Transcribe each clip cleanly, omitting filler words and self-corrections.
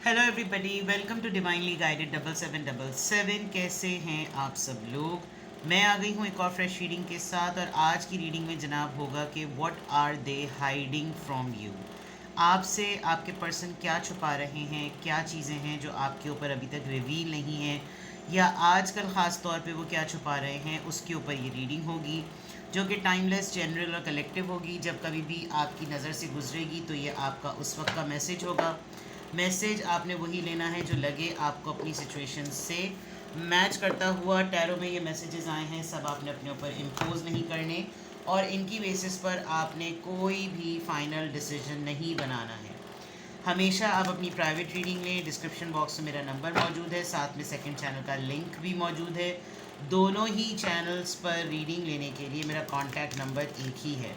Hello everybody, welcome to divinely guided 7777। कैसे हैं आप सब लोग। मैं आ गई हूँ एक और फ्रेश रीडिंग के साथ, और आज की रीडिंग में जनाब होगा कि what are they hiding from you. आपसे आपके पर्सन क्या छुपा रहे हैं, क्या चीज़ें हैं जो आपके ऊपर अभी तक रिवील नहीं है, या आजकल ख़ास तौर पे वो क्या छुपा रहे हैं, उसके ऊपर ये रीडिंग होगी, जो कि टाइमलेस, जनरल और कलेक्टिव होगी। जब कभी भी आपकी नज़र से गुजरेगी तो ये आपका उस वक्त का मैसेज होगा। मैसेज आपने वही लेना है जो लगे आपको अपनी सिचुएशन से मैच करता हुआ। टैरो में ये मैसेजेस आए हैं, सब आपने अपने ऊपर इम्पोज नहीं करने, और इनकी बेसिस पर आपने कोई भी फाइनल डिसीजन नहीं बनाना है। हमेशा आप अपनी प्राइवेट रीडिंग लें। डिस्क्रिप्शन बॉक्स में मेरा नंबर मौजूद है, साथ में सेकंड चैनल का लिंक भी मौजूद है। दोनों ही चैनल्स पर रीडिंग लेने के लिए मेरा कॉन्टैक्ट नंबर एक ही है।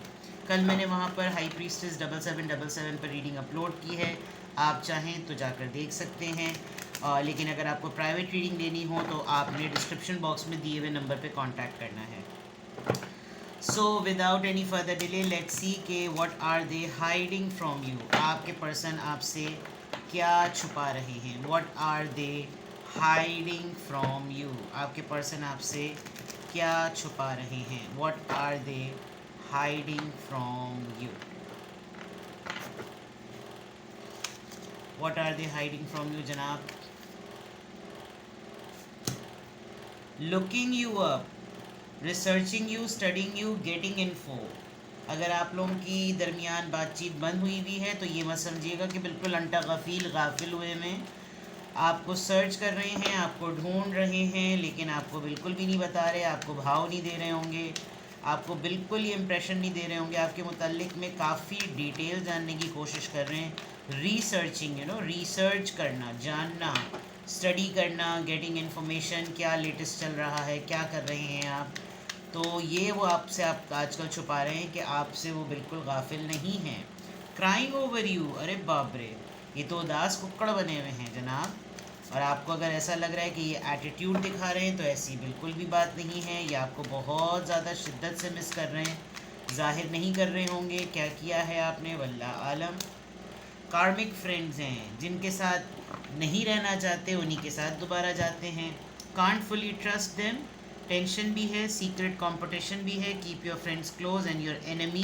कल मैंने वहाँ पर हाई प्रीस्टेस 7777 पर रीडिंग अपलोड की है, आप चाहें तो जाकर देख सकते हैं। लेकिन अगर आपको प्राइवेट रीडिंग लेनी हो तो आपने डिस्क्रिप्शन बॉक्स में दिए हुए नंबर पे कांटेक्ट करना है। So without any further delay, let's see के what are they hiding from you. आपके पर्सन आपसे क्या छुपा रहे हैं। What are they hiding from you. आपके पर्सन आपसे क्या छुपा रहे हैं। What are they hiding from you. What are they hiding from you जनाब। Looking you up, researching you, studying you, getting info. अगर आप लोगों की दरमियान बातचीत बंद हुई भी है तो ये मत समझिएगा कि बिल्कुल अंटा गफील गाफिल हुए में आपको सर्च कर रहे हैं, आपको ढूंढ रहे हैं, लेकिन आपको बिल्कुल भी नहीं बता रहे, आपको भाव नहीं दे रहे होंगे, आपको बिल्कुल ये इम्प्रेशन नहीं दे रहे होंगे, आपके मुताल्लिक में काफ़ी डिटेल जानने की कोशिश कर रहे हैं। रीसर्चिंग, रिसर्च करना, जानना, स्टडी करना, गेटिंग इन्फॉर्मेशन, क्या लेटेस्ट चल रहा है, क्या कर रहे हैं आप। तो ये वो आपसे आप आजकल छुपा रहे हैं कि आपसे वो बिल्कुल गाफिल नहीं हैं। क्राइंग ओवर यू, अरे बाप रे, ये तो उदास कुक्कड़ बने हुए हैं जनाब। और आपको अगर ऐसा लग रहा है कि ये एटीट्यूड दिखा रहे हैं तो ऐसी बिल्कुल भी बात नहीं है। ये आपको बहुत ज़्यादा शिद्दत से मिस कर रहे हैं, जाहिर नहीं कर रहे होंगे क्या किया है आपने, वल्लाह आलम। कार्मिक फ्रेंड्स हैं, जिनके साथ नहीं रहना चाहते उन्हीं के साथ दोबारा जाते हैं। Can't fully trust them, tension भी है, सीक्रेट कंपटीशन भी है। Keep your friends close and your enemy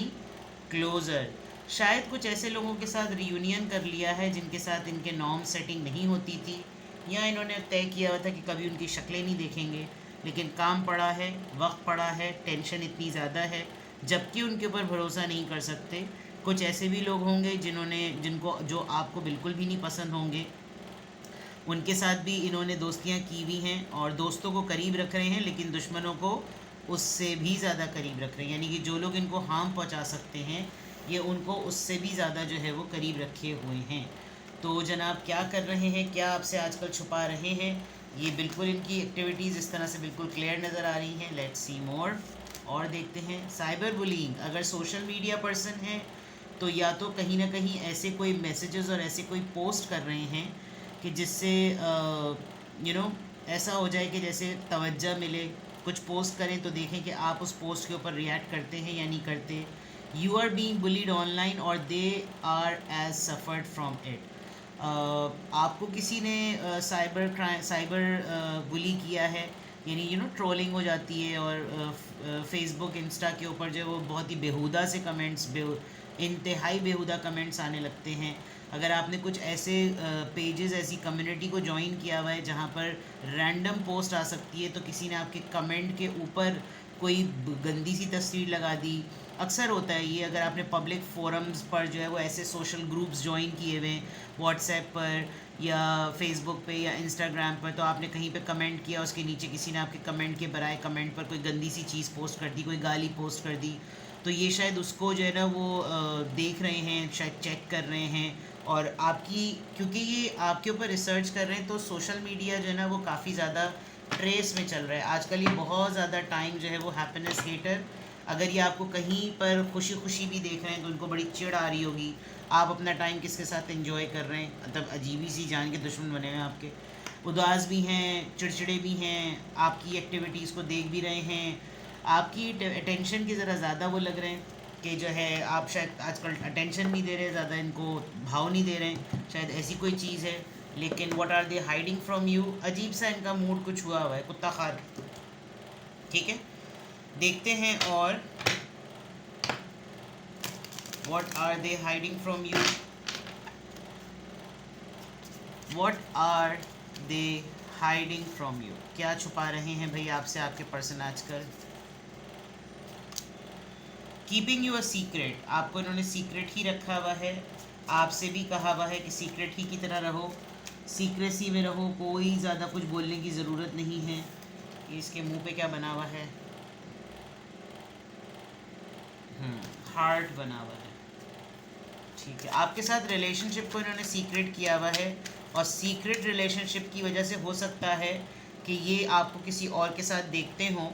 closer. शायद कुछ ऐसे लोगों के साथ रियूनियन कर लिया है जिनके साथ इनके नॉर्म सेटिंग नहीं होती थी, या इन्होंने तय किया हुआ था कि कभी उनकी शक्लें नहीं देखेंगे, लेकिन काम पड़ा है, वक्त पड़ा है, टेंशन इतनी ज़्यादा है, जबकि उनके ऊपर भरोसा नहीं कर सकते। कुछ ऐसे भी लोग होंगे जो आपको बिल्कुल भी नहीं पसंद होंगे, उनके साथ भी इन्होंने दोस्तियां की हुई हैं, और दोस्तों को करीब रख रहे हैं लेकिन दुश्मनों को उससे भी ज़्यादा करीब रख रहे हैं। यानी कि जो लोग इनको हार्म पहुंचा सकते हैं, ये उनको उससे भी ज़्यादा जो है वो करीब रखे हुए हैं। तो जनाब क्या कर रहे हैं, क्या आपसे आजकल छुपा रहे हैं, ये बिल्कुल इनकी एक्टिविटीज़ इस तरह से बिल्कुल क्लियर नज़र आ रही हैं। लेट्स सी मोर, और देखते हैं। साइबर बुलिंग, अगर सोशल मीडिया पर्सन है तो या तो कहीं ना कहीं ऐसे कोई मैसेजेस और ऐसे कोई पोस्ट कर रहे हैं कि जिससे ऐसा हो जाए कि जैसे तवज्जो मिले। कुछ पोस्ट करें तो देखें कि आप उस पोस्ट के ऊपर रिएक्ट करते हैं या नहीं करते। You are being bullied online और they are as suffered from it. आपको किसी ने साइबर बुली किया है, यानी ट्रोलिंग हो जाती है, और फेसबुक इंस्टा के ऊपर जो वो बहुत ही बेहुदा से कमेंट्स, इंतहाई बेहुदा कमेंट्स आने लगते हैं। अगर आपने कुछ ऐसे पेजेस, ऐसी कम्युनिटी को ज्वाइन किया हुआ है जहाँ पर रैंडम पोस्ट आ सकती है, तो किसी ने आपके कमेंट के ऊपर कोई गंदी सी तस्वीर लगा दी। अक्सर होता है ये, अगर आपने पब्लिक फोरम्स पर जो है वो ऐसे सोशल ग्रुप्स ज्वाइन किए हुए हैं, व्हाट्सएप पर या फेसबुक पे या इंस्टाग्राम पर, तो आपने कहीं पे कमेंट किया, उसके नीचे किसी ने आपके कमेंट के बराए कमेंट पर कोई गंदी सी चीज़ पोस्ट कर दी, कोई गाली पोस्ट कर दी, तो ये शायद उसको जो है ना वो देख रहे हैं, शायद चेक कर रहे हैं। और आपकी, क्योंकि ये आपके ऊपर रिसर्च कर रहे हैं, तो सोशल मीडिया जो है ना वो काफ़ी ज़्यादा ट्रेस में चल रहा है आजकल। ये बहुत ज़्यादा टाइम जो है वो हैप्पीनेस हेटर, अगर ये आपको कहीं पर खुशी खुशी भी देख रहे हैं तो उनको बड़ी चिढ़ आ रही होगी। आप अपना टाइम किसके साथ एंजॉय कर रहे हैं, मतलब अजीबी सी जान के दुश्मन बने हुए हैं आपके। उदास भी हैं, चिड़चिड़े भी हैं, आपकी एक्टिविटीज़ को देख भी रहे हैं, आपकी अटेंशन की ज़रा ज़्यादा वो लग रहे हैं कि जो है आप शायद आजकल अटेंशन नहीं दे रहे, ज़्यादा इनको भाव नहीं दे रहे हैं, शायद ऐसी कोई चीज़ है। लेकिन what are they hiding from you, अजीब सा इनका मूड कुछ हुआ हुआ है, कुत्ता खार। ठीक है, देखते हैं। और what are they hiding from you, what are they hiding from you, क्या छुपा रहे हैं भाई आपसे आपके पर्सन आजकल। कीपिंग यू अ सीक्रेट, आपको इन्होंने सीक्रेट ही रखा हुआ है, आपसे भी कहा हुआ है कि सीक्रेट ही की तरह रहो, सीक्रेसी में रहो, कोई ज़्यादा कुछ बोलने की ज़रूरत नहीं है। इसके मुंह पे क्या बना हुआ है, हार्ट बना हुआ है। ठीक है, आपके साथ रिलेशनशिप को इन्होंने सीक्रेट किया हुआ है, और सीक्रेट रिलेशनशिप की वजह से हो सकता है कि ये आपको किसी और के साथ देखते हों।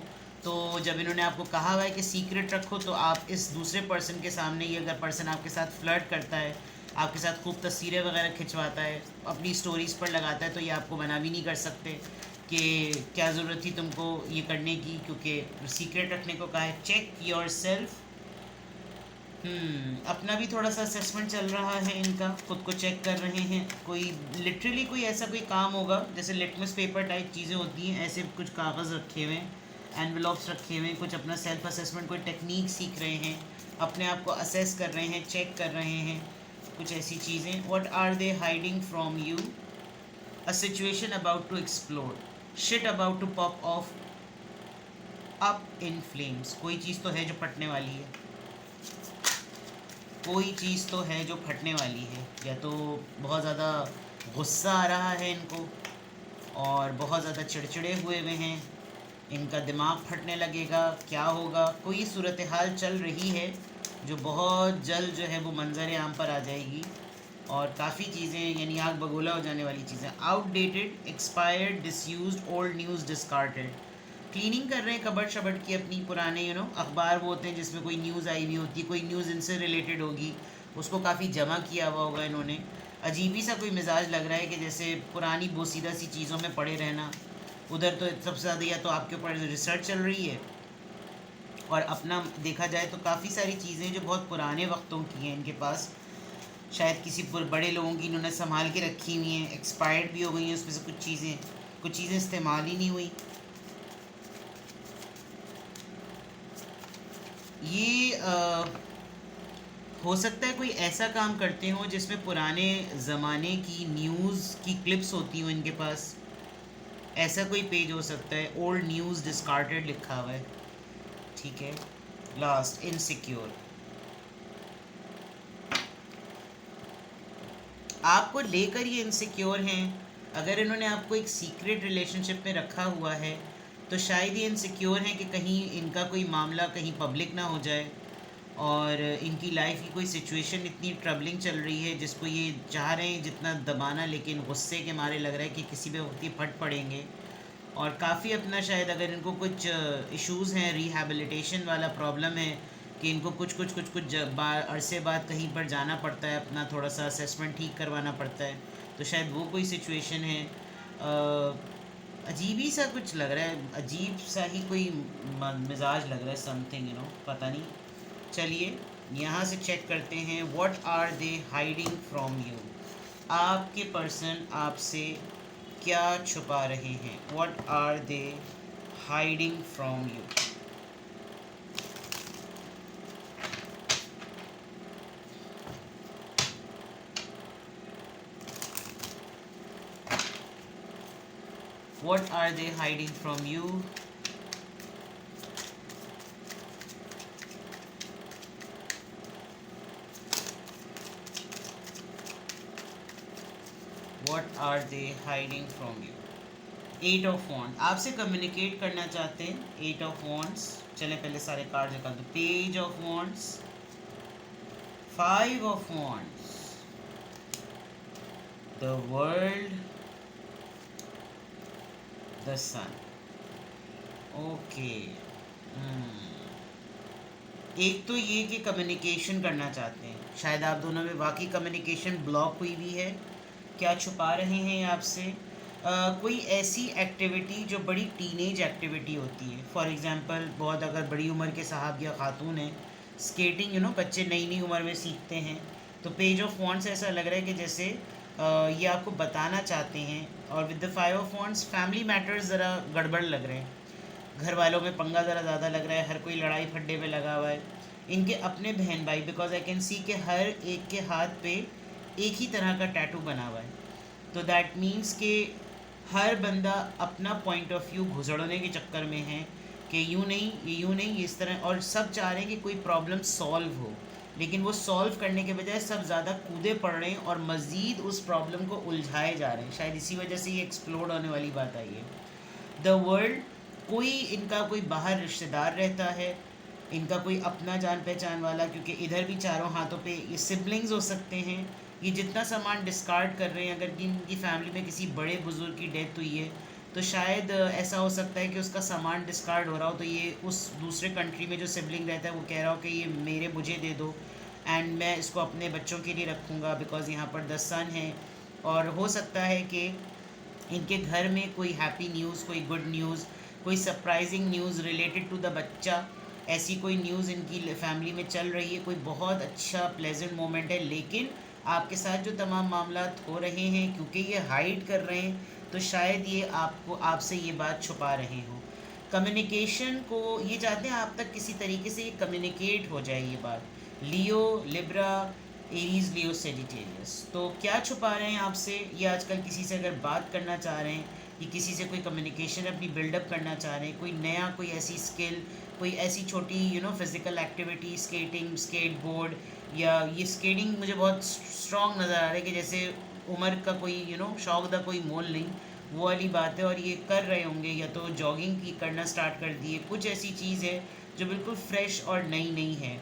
तो जब इन्होंने आपको कहा हुआ है कि सीक्रेट रखो, तो आप इस दूसरे पर्सन के सामने, ये अगर पर्सन आपके साथ फ्लर्ट करता है, आपके साथ खूब तस्वीरें वगैरह खिंचवाता है, अपनी स्टोरीज़ पर लगाता है, तो ये आपको मना भी नहीं कर सकते कि क्या ज़रूरत थी तुमको ये करने की, क्योंकि सीक्रेट रखने को कहा है। चेक योर सेल्फ, अपना भी थोड़ा सा असेसमेंट चल रहा है इनका, खुद को चेक कर रहे हैं। कोई लिटरली कोई ऐसा कोई काम होगा, जैसे लिटमस पेपर टाइप चीज़ें होती हैं, ऐसे कुछ कागज़ रखे हुए हैं, एनवेलप्स रखे हुए हैं, कुछ अपना सेल्फ असेसमेंट, कोई टेक्निक सीख रहे हैं, अपने आप को असेस कर रहे हैं, चेक कर रहे हैं, कुछ ऐसी चीज़ें। What are they hiding from you, a situation about to explore, shit about to pop off up in flames, कोई चीज़ तो है जो फटने वाली है, कोई चीज़ तो है जो फटने वाली है, या तो बहुत ज़्यादा गुस्सा आ रहा है इनको, और बहुत ज़्यादा चिड़चिड़े हुए हैं, इनका दिमाग फटने लगेगा, क्या होगा, कोई सूरत हाल चल रही है जो बहुत जल्द जो है वो मंजर आम पर आ जाएगी। और काफ़ी चीज़ें यानी आग बगोला हो जाने वाली चीज़ें, outdated, expired, disused, old news, discarded, cleaning कर रहे हैं कबर्ड शबर्ड की अपनी, पुराने अखबार वो होते हैं जिसमें कोई न्यूज़ आई हुई होती है, कोई न्यूज़ इनसे रिलेटेड होगी, उसको काफ़ी जमा किया हुआ होगा इन्होंने। अजीब ही सा कोई मिजाज लग रहा है कि जैसे पुरानी बोसीदा सी चीज़ों में पड़े रहना। उधर तो सबसे ज़्यादा या तो आपके ऊपर रिसर्च चल रही है, और अपना देखा जाए तो काफ़ी सारी चीज़ें जो बहुत पुराने वक्तों की हैं इनके पास, शायद किसी बड़े लोगों की इन्होंने संभाल के रखी हुई हैं, एक्सपायर्ड भी हो गई हैं उसमें से कुछ चीज़ें इस्तेमाल ही नहीं हुई। ये हो सकता है कोई ऐसा काम करते हो जिसमें पुराने ज़माने की न्यूज़ की क्लिप्स होती हो इनके पास, ऐसा कोई पेज हो सकता है। ओल्ड न्यूज़ डिस्कार्टेड लिखा हुआ है। ठीक है, लास्ट इनसिक्योर, आपको लेकर ये इनसिक्योर हैं। अगर इन्होंने आपको एक सीक्रेट रिलेशनशिप में रखा हुआ है, तो शायद ये इनसिक्योर हैं कि कहीं इनका कोई मामला कहीं पब्लिक ना हो जाए, और इनकी लाइफ की कोई सिचुएशन इतनी ट्रबलिंग चल रही है जिसको ये चाह रहे हैं जितना दबाना, लेकिन गुस्से के मारे लग रहा है कि किसी भी वक्त ये फट पड़ेंगे। और काफ़ी अपना शायद अगर इनको कुछ इश्यूज़ हैं, रिहैबिलिटेशन वाला प्रॉब्लम है कि इनको कुछ अरसे बाद कहीं पर जाना पड़ता है, अपना थोड़ा सा असेसमेंट ठीक करवाना पड़ता है, तो शायद वो कोई सिचुएशन है। अजीब ही सा कुछ लग रहा है, अजीब सा ही कोई मिजाज लग रहा है, समथिंग पता नहीं। चलिए यहाँ से चेक करते हैं, what are they hiding from you, आपके पर्सन आपसे क्या छुपा रहे हैं, what are they hiding from you. What are they hiding from you? What are they hiding from you? 8 of Wands, आपसे कम्युनिकेट करना चाहते हैं। 8 of Wands, चले पहले सारे कार्ड निकाल दो। Page of Wands, 5 of Wands, the World, the Sun. Okay, एक तो ये कि कम्युनिकेशन करना चाहते हैं, शायद आप दोनों में वाकई कम्युनिकेशन ब्लॉक हुई भी है। क्या छुपा रहे हैं आपसे? कोई ऐसी एक्टिविटी जो बड़ी टीनेज एक्टिविटी होती है, फॉर एग्जांपल बहुत अगर बड़ी उम्र के साहब या खातून हैं, स्केटिंग बच्चे नई नई उम्र में सीखते हैं, तो पेज ऑफ वॉन्ट्स ऐसा लग रहा है कि जैसे ये आपको बताना चाहते हैं। और with the five of wands family matters ज़रा गड़बड़ लग रहे हैं, घर वालों में पंगा ज़रा ज़्यादा लग रहा है, हर कोई लड़ाई फड्डे में लगा हुआ है। इनके अपने बहन भाई, बिकॉज आई कैन सी के हर एक के हाथ पे एक ही तरह का टैटू बना हुआ है, तो दैट मीन्स कि हर बंदा अपना पॉइंट ऑफ व्यू घुसड़ने के चक्कर में है कि यूँ नहीं, ये यूँ नहीं, ये इस तरह, और सब चाह रहे हैं कि कोई प्रॉब्लम सॉल्व हो, लेकिन वो सॉल्व करने के बजाय सब ज़्यादा कूदे पड़ रहे हैं और मज़ीद उस प्रॉब्लम को उलझाए जा रहे हैं। शायद इसी वजह से ये एक्सप्लोड होने वाली बात आई है। द वर्ल्ड, कोई इनका कोई बाहर रिश्तेदार रहता है, इनका कोई अपना जान पहचान वाला, क्योंकि इधर भी चारों हाथों पे ये सिबलिंग्स हो सकते हैं। ये जितना सामान डिस्कार्ड कर रहे हैं, अगर इनकी फैमिली में किसी बड़े बुजुर्ग की डेथ हुई है तो शायद ऐसा हो सकता है कि उसका सामान डिस्कार्ड हो रहा हो, तो ये उस दूसरे कंट्री में जो सिबलिंग रहता है वो कह रहा हो कि ये मेरे मुझे दे दो एंड मैं इसको अपने बच्चों के लिए रखूँगा बिकॉज़ यहाँ पर 10 सन है। और हो सकता है कि इनके घर में कोई हैप्पी न्यूज़, कोई गुड न्यूज़, कोई surprising news related to the बच्चा, ऐसी कोई न्यूज़ इनकी फैमिली में चल रही है, कोई बहुत अच्छा प्लेजेंट मोमेंट है, लेकिन आपके साथ जो तमाम मामला हो रहे हैं क्योंकि ये हाइड कर रहे हैं तो शायद ये आपको आपसे ये बात छुपा रहे हों। कम्युनिकेशन को ये चाहते हैं आप तक किसी तरीके से ये कम्युनिकेट हो जाए ये बात। लियो, लिब्रा, एरीज, लियो, सेजिटेरियस, तो क्या छुपा रहे हैं आपसे? ये आजकल किसी से अगर बात करना चाह रहे हैं, ये किसी से कोई कम्युनिकेशन अपनी बिल्डअप करना चाह रहे हैं, कोई नया, कोई ऐसी स्किल, कोई ऐसी छोटी physical activity, skating, skateboard, या ये स्केटिंग मुझे बहुत स्ट्रॉन्ग नज़र आ रहा है कि जैसे उम्र का कोई शौक दा कोई मोल नहीं, वो वाली बात है। और ये कर रहे होंगे या तो जॉगिंग की करना स्टार्ट कर दिए, कुछ ऐसी चीज़ है जो बिल्कुल फ्रेश और नई नई है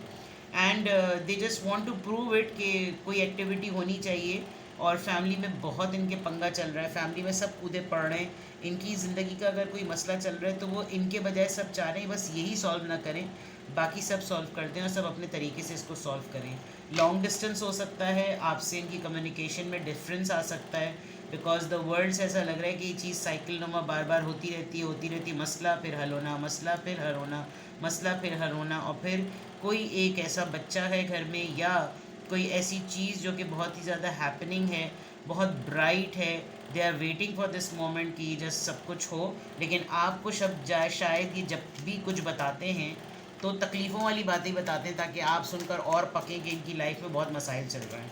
and they just want to prove it कि कोई एक्टिविटी होनी चाहिए। और फैमिली में बहुत इनके पंगा चल रहा है, फैमिली में सब कूदे पड़ रहे हैं, इनकी ज़िंदगी का अगर कोई मसला चल रहा है तो वो इनके बजाय सब चाह रहे हैं बस यही सॉल्व ना करें, बाकी सब सॉल्व कर दें और सब अपने तरीके से इसको सॉल्व करें। लॉन्ग डिस्टेंस हो सकता है, आपसे इनकी कम्युनिकेशन में डिफरेंस आ सकता है बिकॉज द वर्ल्ड से ऐसा लग रहा है कि ये चीज़ साइकिल नुमा बार बार होती रहती है, मसला फिर हल होना, मसला फिर हल होना, मसला फिर हल होना, और फिर कोई एक ऐसा बच्चा है घर में या कोई ऐसी चीज़ जो कि बहुत ही ज़्यादा हैपनिंग है, बहुत ब्राइट है, they are waiting for this moment कि जस्ट सब कुछ हो। लेकिन आपको शायद ये जब भी कुछ बताते हैं तो तकलीफ़ों वाली बातें बताते हैं ताकि आप सुनकर और पकें कि इनकी लाइफ में बहुत मसाइल चल रहे हैं।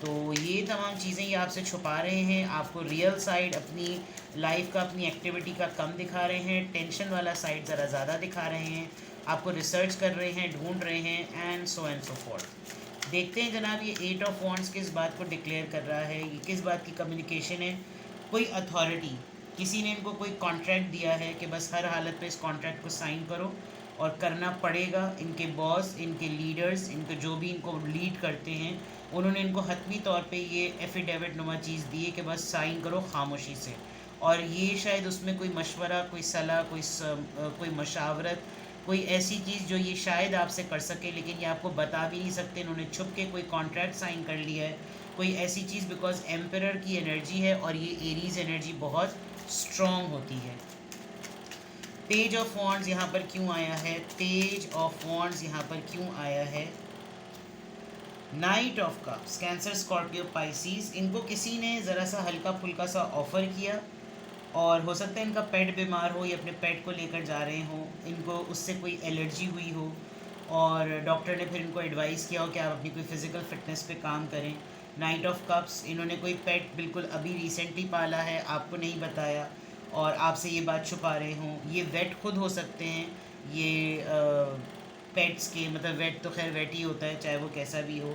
तो ये तमाम चीज़ें ये आपसे छुपा रहे हैं, आपको रियल साइड अपनी लाइफ का, अपनी एक्टिविटी का कम दिखा रहे हैं, टेंशन वाला साइड ज़रा ज़्यादा दिखा रहे हैं, आपको रिसर्च कर रहे हैं, ढूंढ रहे हैं एंड सो फोर्थ। देखते हैं जनाब ये 8 ऑफ वॉन्ड्स किस बात को डिक्लेयर कर रहा है, ये किस बात की कम्युनिकेशन है। कोई अथॉरिटी, किसी ने इनको कोई कॉन्ट्रैक्ट दिया है कि बस हर हालत पे इस कॉन्ट्रैक्ट को साइन करो और करना पड़ेगा। इनके बॉस, इनके लीडर्स, इनके जो भी इनको लीड करते हैं, उन्होंने इनको हतमी तौर पे ये एफिडेविट नुमा चीज़ दी है कि बस साइन करो खामोशी से। और ये शायद उसमें कोई मशवरा, कोई सलाह, कोई मशावरत, कोई ऐसी चीज़ जो ये शायद आपसे कर सके लेकिन ये आपको बता भी नहीं सकते। इन्होंने छुप के कोई कॉन्ट्रैक्ट साइन कर लिया है, कोई ऐसी चीज़, बिकॉज एम्परर की एनर्जी है और ये एरीज एनर्जी बहुत स्ट्रॉन्ग होती है। पेज ऑफ वॉन्ड्स यहाँ पर क्यों आया है? पेज ऑफ वॉन्ड्स यहाँ पर क्यों आया है? Night of cups, cancer, Scorpio, Pisces, इनको किसी ने ज़रा सा हल्का फुल्का सा ऑफ़र किया और हो सकता है इनका पेट बीमार हो, या अपने पेट को लेकर जा रहे हो, इनको उससे कोई एलर्जी हुई हो और डॉक्टर ने फिर इनको एडवाइस किया हो कि आप अपनी कोई फ़िज़िकल फ़िटनेस पे काम करें। नाइट ऑफ कप्स, इन्होंने कोई पेट बिल्कुल अभी रिसेंटली पाला है, आपको नहीं बताया और आपसे ये बात छुपा रहे हों। ये वेट खुद हो सकते हैं, ये पेट्स के, मतलब वेट तो खैर वेट ही होता है चाहे वो कैसा भी हो।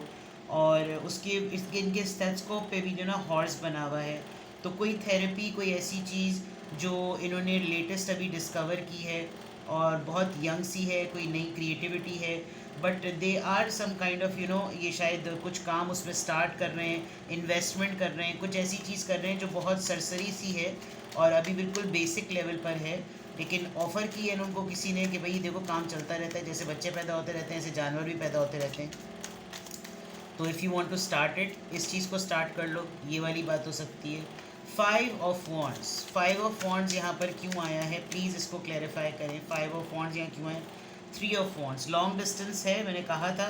और उसके इनके स्टेथोस्कोप पे भी जो ना हॉर्स बना हुआ है, तो कोई थेरेपी, कोई ऐसी चीज़ जो इन्होंने लेटेस्ट अभी डिस्कवर की है और बहुत यंग सी है, कोई नई क्रिएटिविटी है, but they are some kind of ये शायद कुछ काम उसमें स्टार्ट कर रहे हैं, इन्वेस्टमेंट कर रहे हैं, कुछ ऐसी चीज़ कर रहे हैं जो बहुत सरसरी सी है और अभी बिल्कुल बेसिक लेवल पर है। लेकिन ऑफ़र की है उनको किसी ने कि भाई देखो काम चलता रहता है, जैसे बच्चे पैदा होते रहते हैं ऐसे जानवर भी पैदा होते रहते हैं, तो if you want to start it, इस चीज़ को स्टार्ट कर लो, ये वाली बात हो सकती है। 5 ऑफ वॉन्ड्स, 5 ऑफ वॉन्ड्स यहाँ पर क्यों आया है, प्लीज़ इसको क्लैरिफाई करें। 5 ऑफ वॉन्ड्स यहाँ क्यों है? 3 ऑफ वॉन्ड्स, लॉन्ग डिस्टेंस है, मैंने कहा था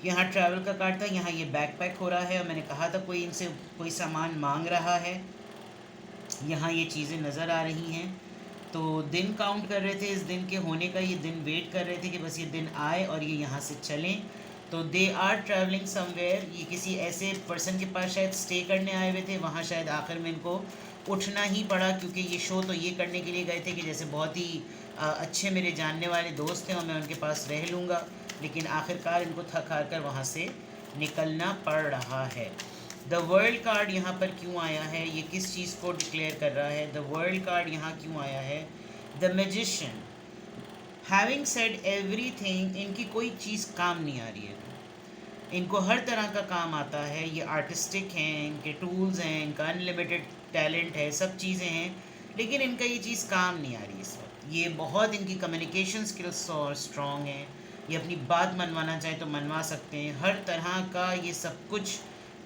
यहाँ ट्रैवल का कार्ड था, यहाँ ये बैकपैक हो रहा है और मैंने कहा था कोई इनसे कोई सामान मांग रहा है। यहाँ ये चीज़ें नज़र आ रही हैं। तो दिन काउंट कर रहे थे इस दिन के होने का, ये दिन वेट कर रहे थे कि बस ये दिन आए और ये यहाँ से चलें। तो दे आर ट्रैवलिंग समवेयर, ये किसी ऐसे पर्सन के पास शायद स्टे करने आए हुए थे, वहाँ शायद आखिर में इनको उठना ही पड़ा, क्योंकि ये शो तो ये करने के लिए गए थे कि जैसे बहुत ही अच्छे मेरे जानने वाले दोस्त हैं और मैं उनके पास रह लूँगा, लेकिन आखिरकार इनको थक हार कर वहाँ से निकलना पड़ रहा है। द वर्ल्ड कार्ड यहाँ पर क्यों आया है, ये किस चीज़ को डिक्लेयर कर रहा है? द वर्ल्ड कार्ड यहाँ क्यों आया है? The magician, having said everything, इनकी कोई चीज़ काम नहीं आ रही है, इनको हर तरह का काम आता है, ये आर्टिस्टिक हैं, इनके टूल्स हैं, इनका अनलिमिटेड टैलेंट है, सब चीज़ें हैं, लेकिन इनका ये चीज़ काम नहीं आ रही इस वक्त। ये बहुत इनकी कम्युनिकेशन स्किल्स और स्ट्रॉन्ग हैं, ये अपनी बात मनवाना चाहे तो मनवा सकते हैं, हर तरह का ये सब कुछ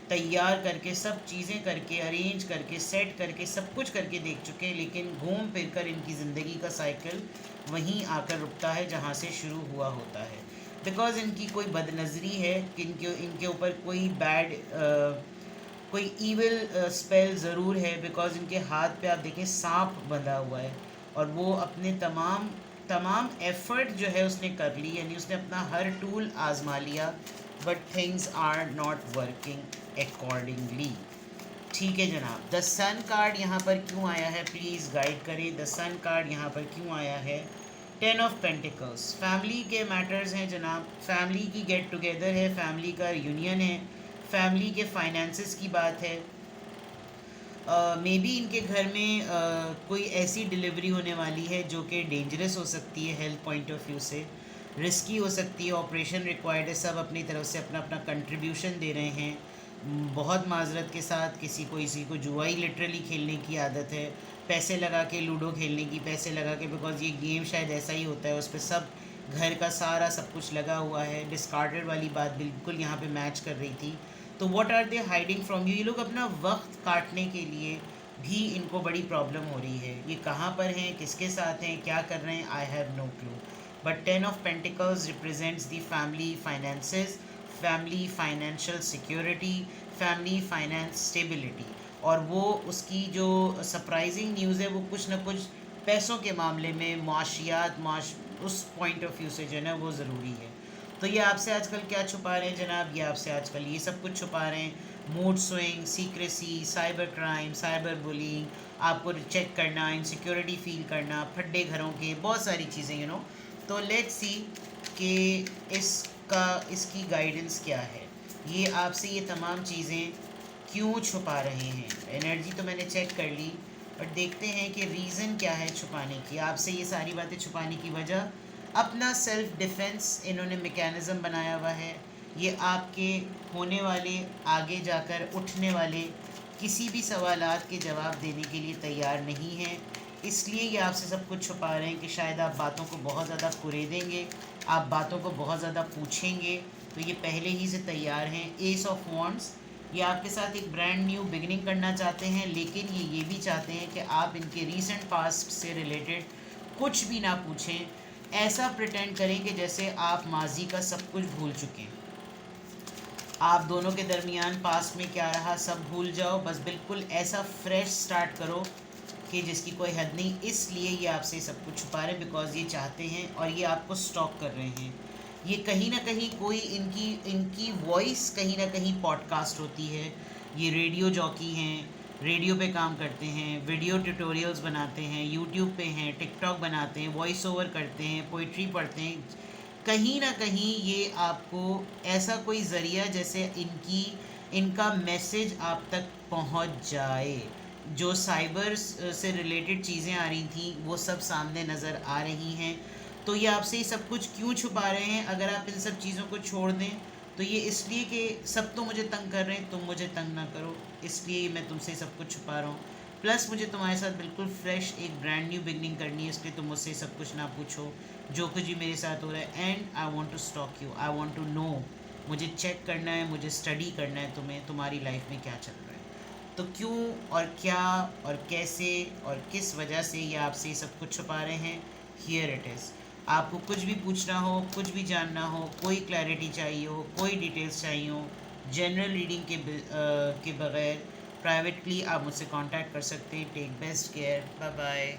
तैयार करके, सब चीज़ें करके, अरेंज करके, सेट करके, सब कुछ करके देख चुके हैं, लेकिन घूम फिर कर इनकी ज़िंदगी का साइकिल वहीं आकर रुकता है जहाँ से शुरू हुआ होता है। बिकॉज़ इनकी कोई बदनज़री है कि इनके ऊपर कोई बैड कोई ईविल स्पेल ज़रूर है, बिकॉज़ इनके हाथ पे आप देखें सांप बंधा हुआ है और वो अपने तमाम तमाम एफ़र्ट जो है उसने कर ली, यानी उसने अपना हर टूल आजमा लिया, but things are not working accordingly. ठीक है जनाब, द सन कार्ड यहाँ पर क्यों आया है, प्लीज़ गाइड करें। द सन कार्ड यहाँ पर क्यों आया है? 10 ऑफ पेंटिकल्स, फैमिली के मैटर्स हैं जनाब, फैमिली की गेट टुगेदर है, फैमिली का यूनियन है, फैमिली के फाइनेंसेस की बात है। मे बी इनके घर में कोई ऐसी डिलीवरी होने वाली है जो कि डेंजरस हो सकती है, हेल्थ पॉइंट ऑफ व्यू से रिस्की हो सकती है, ऑपरेशन रिक्वायर्ड है, सब अपनी तरफ से अपना अपना कंट्रीब्यूशन दे रहे हैं। बहुत माजरत के साथ किसी को जुआ ही लिटरली खेलने की आदत है, पैसे लगा के, लूडो खेलने की पैसे लगा के, बिकॉज ये गेम शायद ऐसा ही होता है, उस पर सब घर का सारा सब कुछ लगा हुआ है। डिस्कार्डेड वाली बात बिल्कुल यहाँ पे मैच कर रही थी। तो what are they hiding from you, ये लोग अपना वक्त काटने के लिए भी इनको बड़ी प्रॉब्लम हो रही है। ये कहाँ पर हैं, किसके साथ हैं, क्या कर रहे हैं, I have no clue. But 10 of pentacles represents the family finances, family financial security, family finance stability. और वो उसकी जो सरप्राइजिंग न्यूज़ है वो कुछ ना कुछ पैसों के मामले में, मुआशियात उस पॉइंट ऑफ व्यू से जो है ना वो ज़रूरी है। तो ये आपसे आजकल क्या छुपा रहे हैं जनाब, ये आपसे आजकल ये सब कुछ छुपा रहे हैं। Mood swing, secrecy, cyber crime, cyber bullying, आपको चेक करना, इनसिक्योरिटी फील करना, फड्डे घरों के, बहुत सारी चीज़ें यू नो। तो लेट्स सी कि इसकी गाइडेंस क्या है, ये आपसे ये तमाम चीज़ें क्यों छुपा रहे हैं। एनर्जी तो मैंने चेक कर ली, बट देखते हैं कि रीज़न क्या है छुपाने की, आपसे ये सारी बातें छुपाने की वजह अपना सेल्फ डिफेंस इन्होंने मैकेनिज़्म बनाया हुआ है। ये आपके होने वाले, आगे जाकर उठने वाले किसी भी सवालात के जवाब देने के लिए तैयार नहीं हैं, इसलिए ये आपसे सब कुछ छुपा रहे हैं कि शायद आप बातों को बहुत ज़्यादा कुरेदेंगे, आप बातों को बहुत ज़्यादा पूछेंगे, तो ये पहले ही से तैयार हैं। एस ऑफ वॉन्ड्स, ये आपके साथ एक ब्रांड न्यू बिगिनिंग करना चाहते हैं, लेकिन ये भी चाहते हैं कि आप इनके रीसेंट पास्ट से रिलेटेड कुछ भी ना पूछें, ऐसा प्रिटेंड करें कि जैसे आप माजी का सब कुछ भूल चुके हैं। आप दोनों के दरमियान पास्ट में क्या रहा सब भूल जाओ, बस बिल्कुल ऐसा फ्रेश स्टार्ट करो कि जिसकी कोई हद नहीं। इसलिए ये आपसे सब कुछ छुपा रहे हैं, बिकॉज ये चाहते हैं और ये आपको स्टॉक कर रहे हैं। ये कहीं ना कहीं कोई इनकी वॉइस कहीं ना कहीं पॉडकास्ट होती है, ये रेडियो जॉकी हैं, रेडियो पे काम करते हैं, वीडियो ट्यूटोरियल्स बनाते हैं, यूट्यूब पे हैं, टिकटॉक बनाते हैं, वॉइस ओवर करते हैं, पोइट्री पढ़ते हैं। कहीं ना कहीं ये आपको ऐसा कोई ज़रिया जैसे इनका मैसेज आप तक पहुंच जाए, जो साइबर से रिलेटेड चीज़ें आ रही थी वो सब सामने नज़र आ रही हैं। तो ये आपसे ये सब कुछ क्यों छुपा रहे हैं? अगर आप इन सब चीज़ों को छोड़ दें तो ये इसलिए कि सब तो मुझे तंग कर रहे हैं, तुम मुझे तंग ना करो, इसलिए मैं तुमसे सब कुछ छुपा रहा हूँ। प्लस मुझे तुम्हारे साथ बिल्कुल फ्रेश एक ब्रांड न्यू बिगनिंग करनी है, इसलिए तुम मुझसे सब कुछ ना पूछो जो कुछ भी मेरे साथ हो रहा है। And I want to stalk you, I want to know, मुझे चेक करना है, मुझे स्टडी करना है तुम्हें, तुम्हारी लाइफ में क्या चल रहा है। तो क्यों और क्या और कैसे और किस वजह से ये आपसे सब कुछ छुपा रहे हैं, हियर इट इज़। आपको कुछ भी पूछना हो, कुछ भी जानना हो, कोई क्लैरिटी चाहिए हो, कोई डिटेल्स चाहिए हो, जनरल रीडिंग के बगैर प्राइवेटली आप मुझसे कांटेक्ट कर सकते हैं। Take best care, bye bye.